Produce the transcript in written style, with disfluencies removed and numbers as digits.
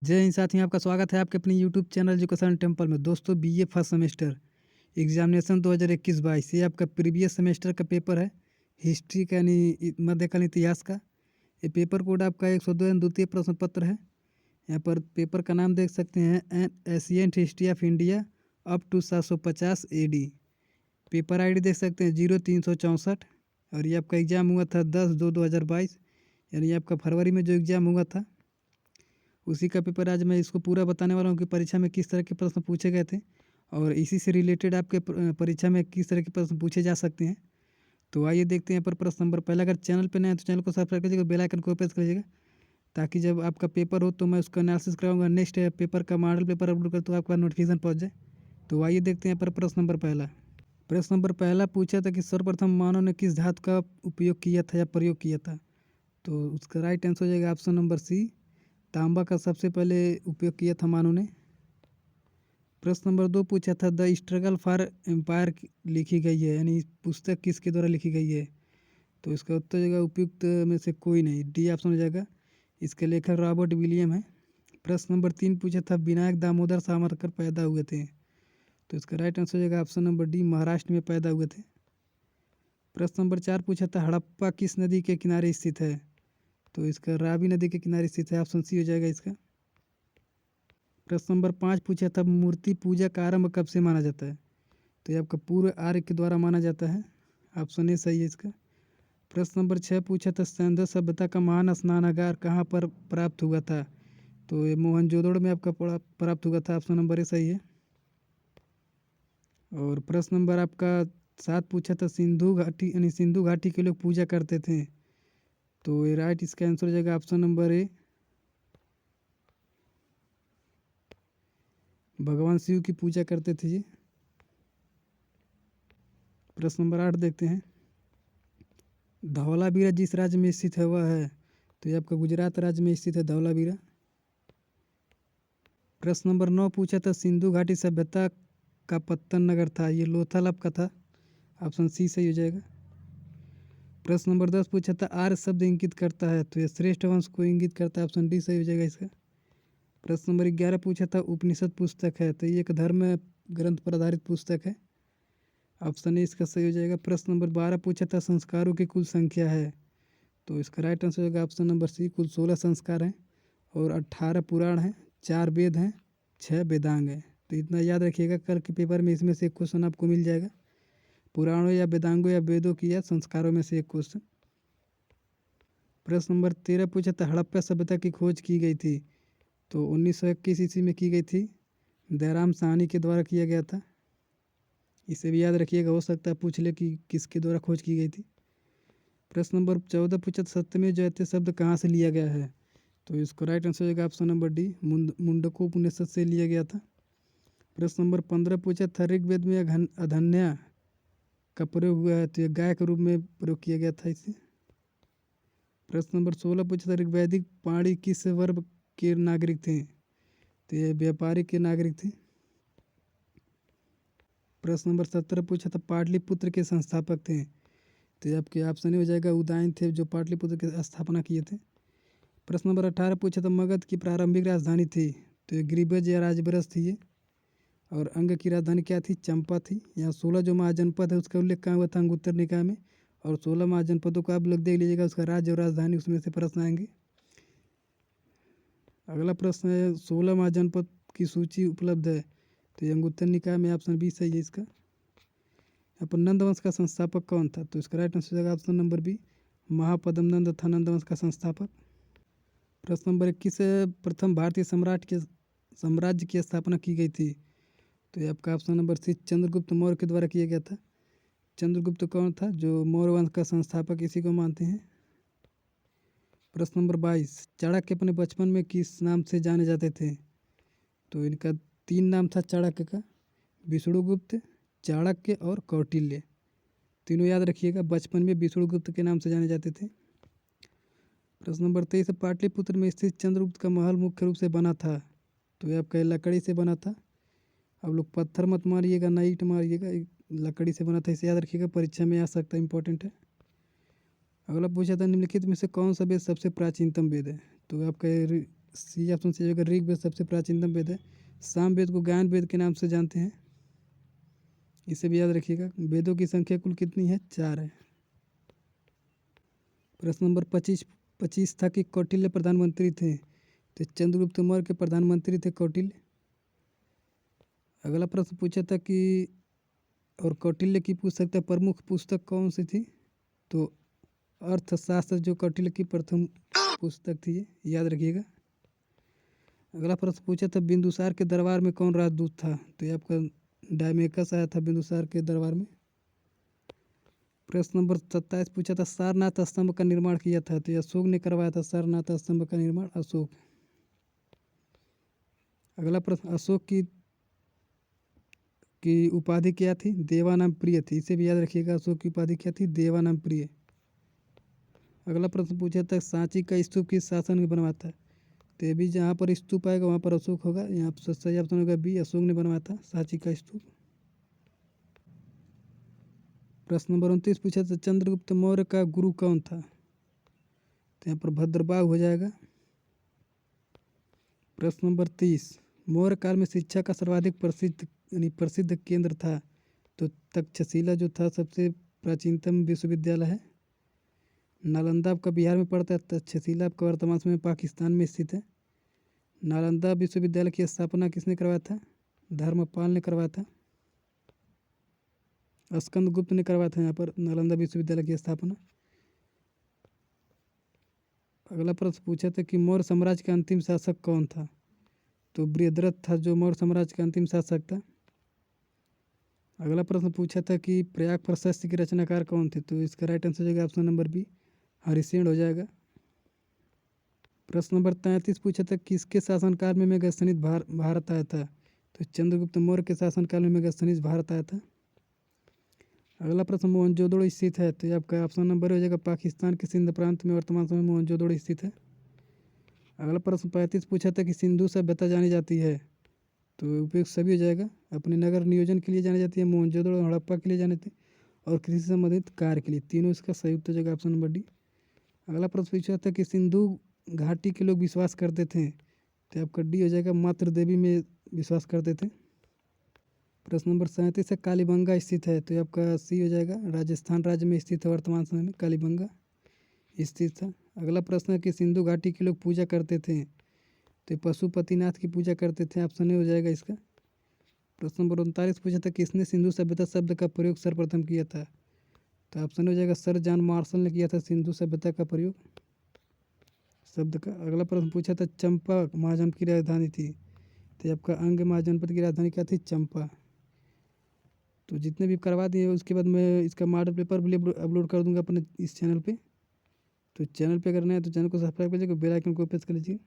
जय हिंद साथियों, आपका स्वागत है आपके अपने यूट्यूब चैनल एजुकेशन टेम्पल में। दोस्तों, बीए फर्स्ट सेमेस्टर एग्जामिनेशन 2021-22 ये आपका प्रीवियस सेमेस्टर का पेपर है। हिस्ट्री का यानी मध्यकालीन इतिहास का। ये पेपर कोड आपका 102 एवं द्वितीय प्रश्न पत्र है। यहाँ पर पेपर का नाम देख सकते हैं, an ancient history of India up to 750 AD। Paper ID देख सकते हैं 0364। और ये आपका एग्ज़ाम हुआ था 10/2/2022, यानी आपका फरवरी में जो एग्ज़ाम हुआ था उसी का पेपर आज मैं इसको पूरा बताने वाला हूँ कि परीक्षा में किस तरह के प्रश्न पूछे गए थे और इसी से रिलेटेड आपके परीक्षा में किस तरह के प्रश्न पूछे जा सकते हैं। तो आइए देखते हैं पर प्रश्न नंबर पहला। अगर चैनल पर नए हैं तो चैनल को सब्सक्राइब कीजिएगा, बेल आइकन को प्रेस करिएगा ताकि जब आपका पेपर हो तो मैं उसका एनालिसिस कराऊंगा। नेक्स्ट पेपर का मॉडल पेपर अपलोड कर तो आपका नोटिफिकेशन पहुँच जाए। तो आइए देखते हैं पर प्रश्न नंबर पहला। प्रश्न नंबर पहला पूछा था कि सर्वप्रथम मानव ने किस धातु का उपयोग किया था या प्रयोग किया था। तो उसका राइट आंसर हो जाएगा ऑप्शन नंबर सी, तांबा का सबसे पहले उपयोग किया था मानव ने। प्रश्न नंबर 2 पूछा था द स्ट्रगल फॉर एम्पायर लिखी गई है, यानी पुस्तक किसके द्वारा लिखी गई है। तो इसका उत्तर हो जाएगा उपयुक्त में से कोई नहीं, डी ऑप्शन हो जाएगा। इसके लेखक रॉबर्ट विलियम है। प्रश्न नंबर 3 पूछा था विनायक दामोदर सावरकर पैदा हुए थे। तो इसका राइट आंसर हो जाएगा ऑप्शन नंबर डी, महाराष्ट्र में पैदा हुए थे। प्रश्न नंबर 4 पूछा था हड़प्पा किस नदी के किनारे स्थित है। तो इसका रावी नदी के किनारे स्थित है, ऑप्शन सी हो जाएगा इसका। प्रश्न नंबर 5 पूछा था मूर्ति पूजा का आरंभ कब से माना जाता है। तो ये आपका पूर्व आर्य के द्वारा माना जाता है, ऑप्शन ए सही है इसका। प्रश्न नंबर 6 पूछा था सिंधु सभ्यता का महान स्नानागार कहाँ पर प्राप्त हुआ था। तो ये मोहनजोदड़ो में आपका प्राप्त हुआ था, ऑप्शन नंबर ए सही है। और प्रश्न नंबर आपका 7 पूछा था सिंधु घाटी यानी सिंधु घाटी के लोग पूजा करते थे। तो ये राइट इसका आंसर हो जाएगा ऑप्शन नंबर ए, भगवान शिव की पूजा करते थे ये। प्रश्न नंबर 8 देखते हैं, धौलावीरा जिस राज्य में स्थित है वह है। तो ये आपका गुजरात राज्य में स्थित है धौलावीरा। प्रश्न नंबर 9 पूछा था सिंधु घाटी सभ्यता का पत्तन नगर था, ये लोथल का था, ऑप्शन सी सही हो जाएगा। प्रश्न नंबर 10 पूछा था आर्य शब्द इंगित करता है। तो ये श्रेष्ठ वंश को इंगित करता है, ऑप्शन डी सही हो जाएगा इसका। प्रश्न नंबर 11 पूछा था उपनिषद पुस्तक है। तो ये एक धर्म ग्रंथ पर आधारित पुस्तक है, ऑप्शन ए इसका सही हो जाएगा। प्रश्न नंबर 12 पूछा था संस्कारों की कुल संख्या है। तो इसका राइट आंसर होगा ऑप्शन नंबर सी, कुल 16 संस्कार हैं और 18 पुराण हैं, 4 वेद हैं, 6 वेदांग हैं। तो इतना याद रखिएगा, कल के पेपर में इसमें से एक क्वेश्चन आपको मिल जाएगा, पुराणों या वेदांगों या वेदों की या संस्कारों में से एक क्वेश्चन। प्रश्न नंबर 13 पूछा था हड़प्पा सभ्यता की खोज की गई थी। तो 1921 ईस्वी में की गई थी, दयाराम साहनी के द्वारा किया गया था। इसे भी याद रखिएगा, हो सकता है पूछ ले कि किसके द्वारा खोज की गई थी। प्रश्न नंबर 14 पूछा सत्यमेव जयते शब्द कहाँ से लिया गया है। तो इसको राइट आंसर हो जाएगा ऑप्शन नंबर डी, मुंडको उपनिषद से लिया गया था। प्रश्न नंबर 15 पूछा था ऋग्वेद में अधन्या का प्रयोग हुआ है। तो ये गाय के रूप में प्रयोग किया गया था इसे। प्रश्न नंबर 16 पूछा था ऋग्वैदिक पाणी किस वर्ग के नागरिक थे। तो ये व्यापारी के नागरिक थे। प्रश्न नंबर 17 पूछा था पाटलिपुत्र के संस्थापक थे। तो ये आपके ऑप्शन हो जाएगा उदयन थे, जो पाटलिपुत्र की स्थापना किए थे। प्रश्न नंबर 18 पूछा था मगध की प्रारंभिक राजधानी थी। तो ये गिरिब्रज या राजब्रज थी ये। और अंग की राजधानी क्या थी, चंपा थी। यहाँ 16 जो महाजनपद है उसका उल्लेख कहाँ हुआ था, अंगुत्तर निकाय में। और 16 महाजनपदों को आप लोग देख लीजिएगा, उसका राज्य और राजधानी उसमें से प्रश्न आएंगे। अगला प्रश्न है 16 महाजनपद की सूची उपलब्ध है। तो ये अंगुत्तर निकाय में, ऑप्शन बी सही है इसका। यहाँ पर नंद वंश का संस्थापक कौन था। तो इसका राइट आंसर हो जाएगा ऑप्शन नंबर बी, महापद्म नंद था नंद वंश का संस्थापक। प्रश्न नंबर 21 प्रथम भारतीय साम्राज्य की स्थापना की गई थी। तो ये आपका option number C, Chandragupta Maurya के द्वारा किया गया था। चंद्रगुप्त कौन था, जो मौर्य वंश का संस्थापक इसी को मानते हैं। प्रश्न नंबर 22 चाणक्य अपने बचपन में किस नाम से जाने जाते थे। तो इनका 3 नाम था चाणक्य का, विष्णुगुप्त, चाणक्य और कौटिल्य। तीनों याद रखिएगा, बचपन में विष्णुगुप्त के नाम से जाने जाते थे। प्रश्न नंबर 23 पाटलिपुत्र में स्थित चंद्रगुप्त का महल मुख्य रूप से बना था। तो ये आपका लकड़ी से बना था। आप लोग पत्थर मत मारिएगा, ना ईंट मारिएगा, लकड़ी से बना था, इसे याद रखिएगा, परीक्षा में आ सकता है, इंपॉर्टेंट है। अगला पूछा था निम्नलिखित में से कौन सा वेद सबसे प्राचीनतम वेद है। तो आपका सी ऑप्शन सही होगा। ऋग्वेद सबसे प्राचीनतम वेद है। सामवेद को ज्ञान वेद के नाम से जानते हैं, इसे भी याद रखिएगा। वेदों की संख्या कुल कितनी है? 4 है। प्रश्न नंबर 25 था कि कौटिल्य प्रधानमंत्री थे, तो चंद्रगुप्त मौर्य के प्रधानमंत्री थे कौटिल्य। अगला प्रश्न पूछा था कि और कौटिल्य की पूछ सकता है प्रमुख पुस्तक कौन सी थी, तो अर्थशास्त्र जो कौटिल्य की प्रथम पुस्तक थी, ये याद रखिएगा। अगला प्रश्न पूछा था बिंदुसार के दरबार में कौन राजदूत था, तो ये आपका डायमेकस आया था बिंदुसार के दरबार में। प्रश्न नंबर 27 पूछा था सारनाथ स्तंभ का निर्माण किया था, तो ये अशोक ने करवाया था सारनाथ स्तंभ का निर्माण, अशोक। अगला प्रश्न अशोक की उपाधि क्या थी? देवानाम प्रिय थी, इसे भी याद रखिएगा। अशोक की उपाधि क्या थी? देवानाम प्रिय। अगला प्रश्न पूछा था सांची का स्तूप किस शासन में बनवाया था, तो ये भी जहाँ पर स्तूप आएगा वहाँ पर अशोक होगा। यहाँ पर सही ऑप्शन होगा बी, अशोक ने बनवाया था सांची का स्तूप। प्रश्न नंबर 29 पूछा था चंद्रगुप्त मौर्य का गुरु कौन था, तो यहाँ पर भद्रबाहु हो जाएगा। प्रश्न नंबर 30 मौर्य काल में शिक्षा का सर्वाधिक प्रसिद्ध केंद्र था, तो तक्षशिला जो था सबसे प्राचीनतम विश्वविद्यालय है। नालंदा आपका बिहार में पड़ता है, तक्षशिला आपका वर्तमान समय पाकिस्तान में स्थित है। नालंदा विश्वविद्यालय की स्थापना किसने करवाया था? धर्मपाल ने करवाया था। स्कंदगुप्त ने करवाया था यहाँ पर नालंदा विश्वविद्यालय की स्थापना। अगला प्रश्न पूछा था कि मौर्य साम्राज्य का अंतिम शासक कौन था, तो बृहद्रथ था जो मौर्य साम्राज्य का अंतिम शासक था। अगला प्रश्न पूछा था कि प्रयाग प्रशस्ति के रचनाकार कौन थे, तो इसका राइट आंसर हो जाएगा ऑप्शन नंबर बी, हरिसेन हो जाएगा। प्रश्न नंबर 33 पूछा था किसके शासनकाल में मेगास्थनीज भारत आया था, तो चंद्रगुप्त मौर्य के शासनकाल में मेगास्थनीज भारत आया था। अगला प्रश्न मोहनजोदड़ो स्थित है, तो ये आपका ऑप्शन नंबर हो जाएगा पाकिस्तान के सिंध प्रांत में वर्तमान समय मोहनजोदड़ो स्थित है। अगला प्रश्न 35 पूछा था कि सिंधु सभ्यता जानी जाती है, तो उपयुक्त सभी हो जाएगा। अपने नगर नियोजन के लिए जानी जाती है, मोहनजोदड़ो हड़प्पा के लिए जाने थे, और कृषि संबंधित कार्य के लिए, तीनों इसका संयुक्त हो जाएगा ऑप्शन नंबर डी। अगला प्रश्न पूछा था कि सिंधु घाटी के लोग विश्वास करते थे, तो आपका डी हो जाएगा मातृ देवी में विश्वास करते थे। प्रश्न नंबर 37 है कालीबंगा स्थित है, तो आपका सी हो जाएगा, राजस्थान राज्य में स्थित है वर्तमान समय में कालीबंगा स्थित था। अगला प्रश्न है कि सिंधु घाटी के लोग पूजा करते थे, तो पशुपतिनाथ की पूजा करते थे, ऑप्शन ए हो जाएगा इसका। प्रश्न नंबर 39 पूछा था किसने सिंधु सभ्यता शब्द का प्रयोग सर्वप्रथम किया था, तो ऑप्शन हो जाएगा सर जॉन मार्शल ने किया था सिंधु सभ्यता का प्रयोग शब्द का। अगला प्रश्न पूछा था चंपा महाजनपद की राजधानी थी, तो आपका अंग महाजनपद की राजधानी क्या थी? चंपा। तो जितने भी करवा दिए उसके बाद मैं इसका मॉडल पेपर भी अपलोड कर दूंगा अपने इस चैनल पे। तो चैनल पे करना है तो चैनल को सब्सक्राइब कीजिए, बेल आइकन को प्रेस कर लीजिए।